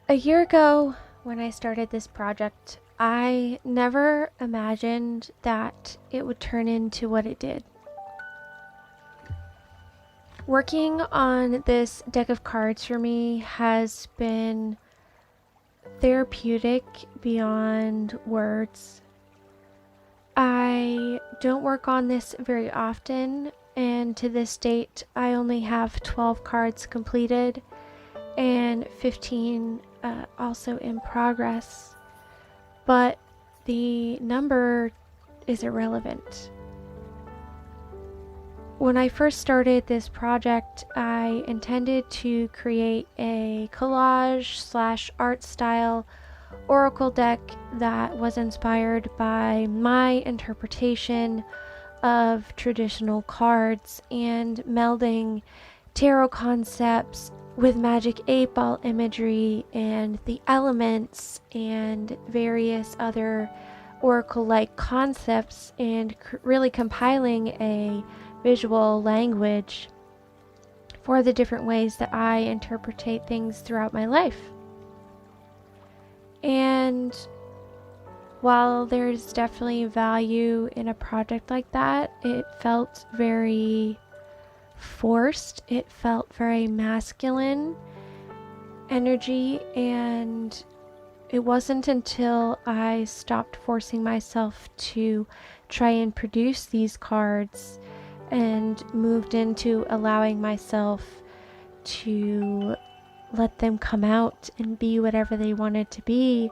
A year ago, when I started this project, I never imagined that it would turn into what it did. Working on this deck of cards for me has been therapeutic beyond words. I don't work on this very often, and to this date, I only have 12 cards completed and 15 also in progress, but the number is irrelevant. When I first started this project, I intended to create a collage/art style oracle deck that was inspired by my interpretation of traditional cards and melding tarot concepts with magic 8-ball imagery and the elements and various other oracle-like concepts, and really compiling a visual language for the different ways that I interpret things throughout my life. And while there's definitely value in a project like that, it felt very forced. It felt very masculine energy, and it wasn't until I stopped forcing myself to try and produce these cards and moved into allowing myself to let them come out and be whatever they wanted to be,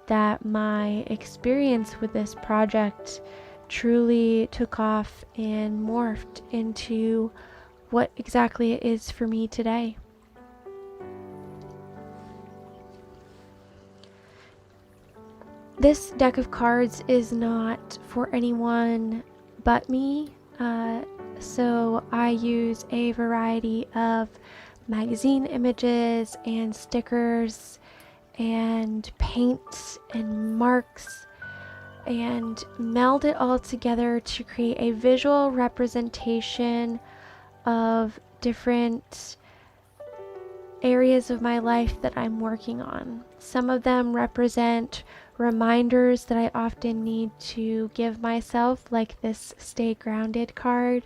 that my experience with this project truly took off and morphed into what exactly it is for me today. This deck of cards is not for anyone but me, so I use a variety of magazine images and stickers and paint and marks, and meld it all together to create a visual representation of different areas of my life that I'm working on. Some of them represent reminders that I often need to give myself, like this Stay Grounded card.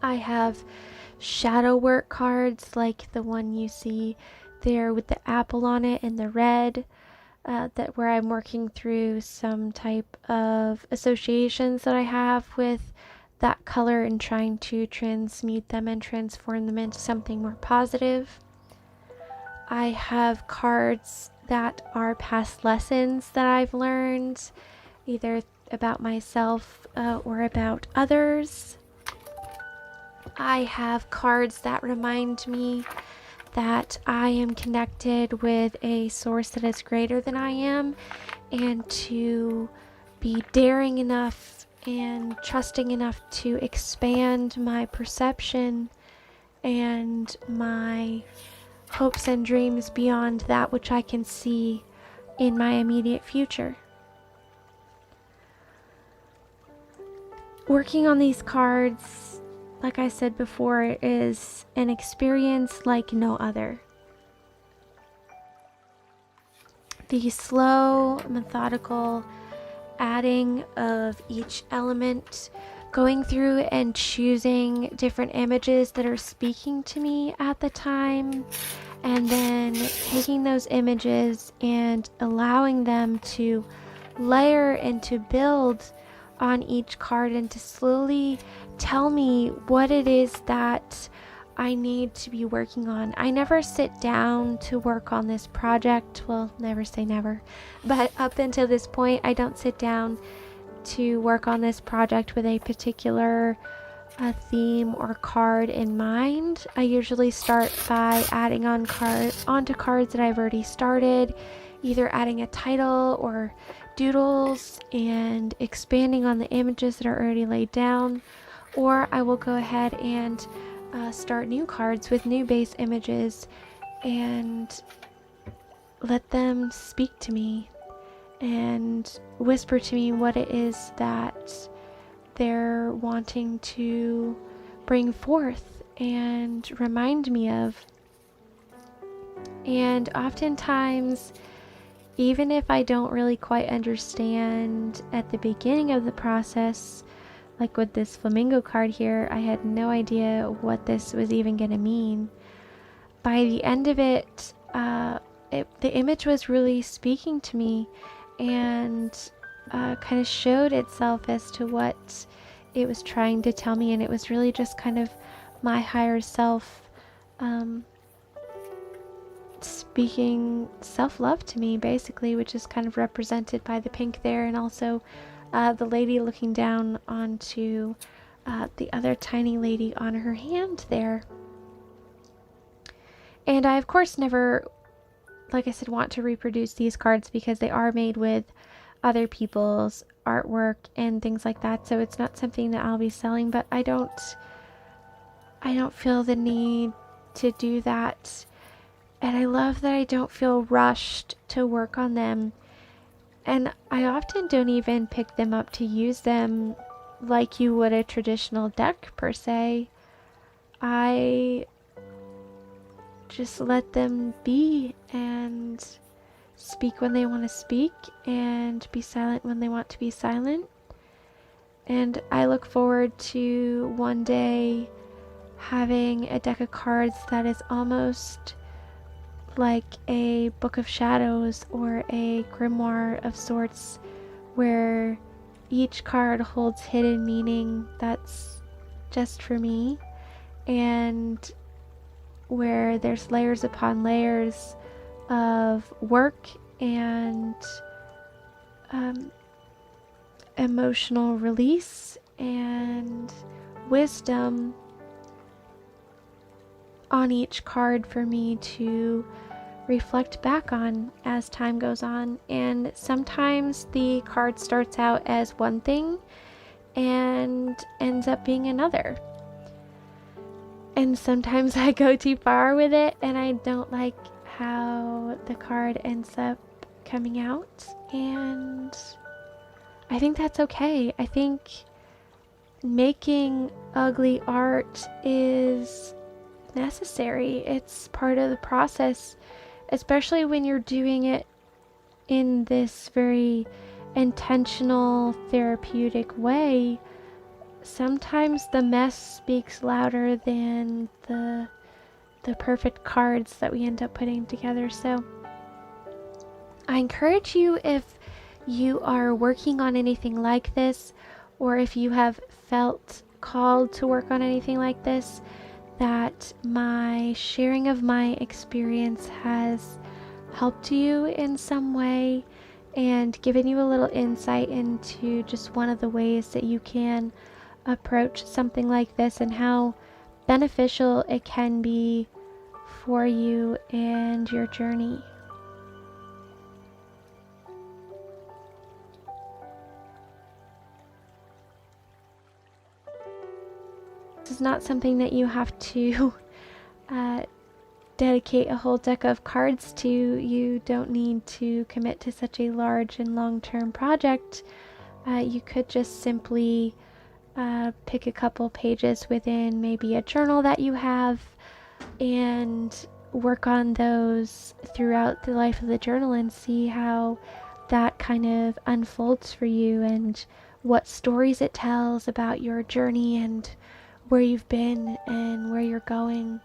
I have shadow work cards like the one you see there with the apple on it in the red, that where I'm working through some type of associations that I have with that color and trying to transmute them and transform them into something more positive. I have cards that are past lessons that I've learned, either about myself or about others. I have cards that remind me that I am connected with a source that is greater than I am, and to be daring enough and trusting enough to expand my perception and my hopes and dreams beyond that which I can see in my immediate future. Working on these cards, like I said before, is an experience like no other. The slow, methodical adding of each element, going through and choosing different images that are speaking to me at the time, and then taking those images and allowing them to layer and to build on each card and to slowly tell me what it is that I need to be working on. I never sit down to work on this project. Well, never say never, but up until this point, I don't sit down to work on this project with a particular theme or card in mind. I usually start by adding onto cards that I've already started, either adding a title or doodles and expanding on the images that are already laid down, or I will go ahead and start new cards with new base images and let them speak to me and whisper to me what it is that they're wanting to bring forth and remind me of. And oftentimes, even if I don't really quite understand at the beginning of the process, like with this flamingo card here, I had no idea what this was even going to mean. By the end of it, the image was really speaking to me, and kind of showed itself as to what it was trying to tell me. And it was really just kind of my higher self speaking self-love to me, basically, which is kind of represented by the pink there, and also the lady looking down onto the other tiny lady on her hand there. And I, of course, never, like I said, want to reproduce these cards because they are made with other people's artwork and things like that. So it's not something that I'll be selling, but I don't feel the need to do that. And I love that I don't feel rushed to work on them. And I often don't even pick them up to use them like you would a traditional deck per se. I just let them be and speak when they want to speak and be silent when they want to be silent. And I look forward to one day having a deck of cards that is almost like a book of shadows or a grimoire of sorts, where each card holds hidden meaning that's just for me, and where there's layers upon layers of work and emotional release and wisdom on each card for me to reflect back on as time goes on. And sometimes the card starts out as one thing and ends up being another. And sometimes I go too far with it and I don't like how the card ends up coming out. And I think that's okay. I think making ugly art is necessary. It's part of the process, especially when you're doing it in this very intentional, therapeutic way. Sometimes the mess speaks louder than the perfect cards that we end up putting together. So I encourage you, if you are working on anything like this, or if you have felt called to work on anything like this, that my sharing of my experience has helped you in some way and given you a little insight into just one of the ways that you can approach something like this and how beneficial it can be for you and your journey. This is not something that you have to dedicate a whole deck of cards to. You don't need to commit to such a large and long-term project. You could just simply pick a couple pages within maybe a journal that you have and work on those throughout the life of the journal and see how that kind of unfolds for you and what stories it tells about your journey and where you've been and where you're going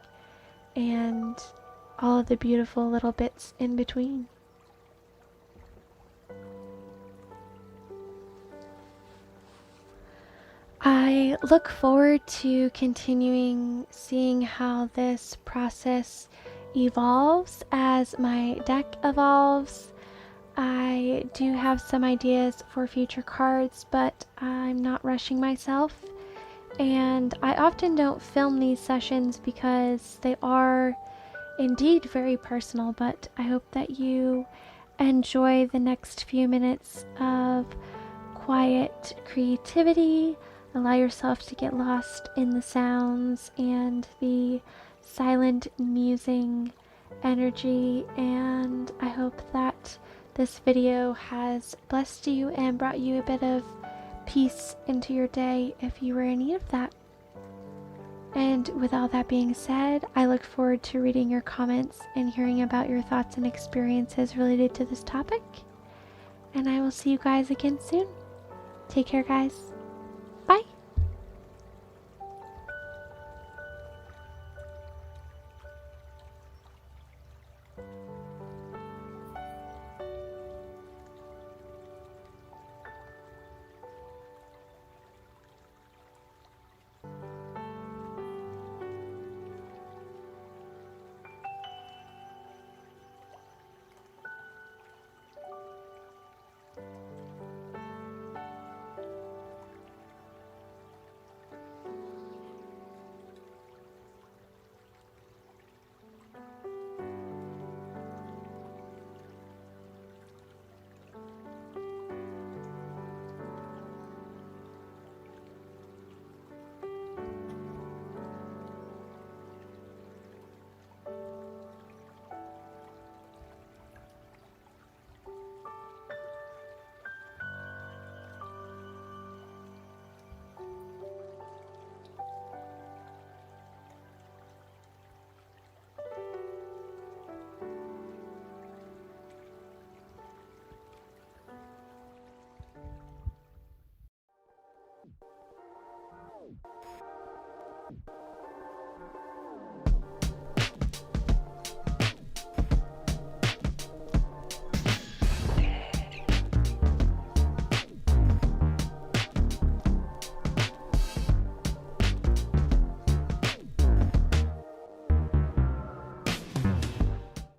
and all of the beautiful little bits in between. I look forward to continuing seeing how this process evolves as my deck evolves. I do have some ideas for future cards, but I'm not rushing myself. And I often don't film these sessions because they are indeed very personal, but I hope that you enjoy the next few minutes of quiet creativity. Allow yourself to get lost in the sounds and the silent musing energy, and I hope that this video has blessed you and brought you a bit of peace into your day if you were in need of that. And with all that being said, I look forward to reading your comments and hearing about your thoughts and experiences related to this topic. And I will see you guys again soon. Take care, guys.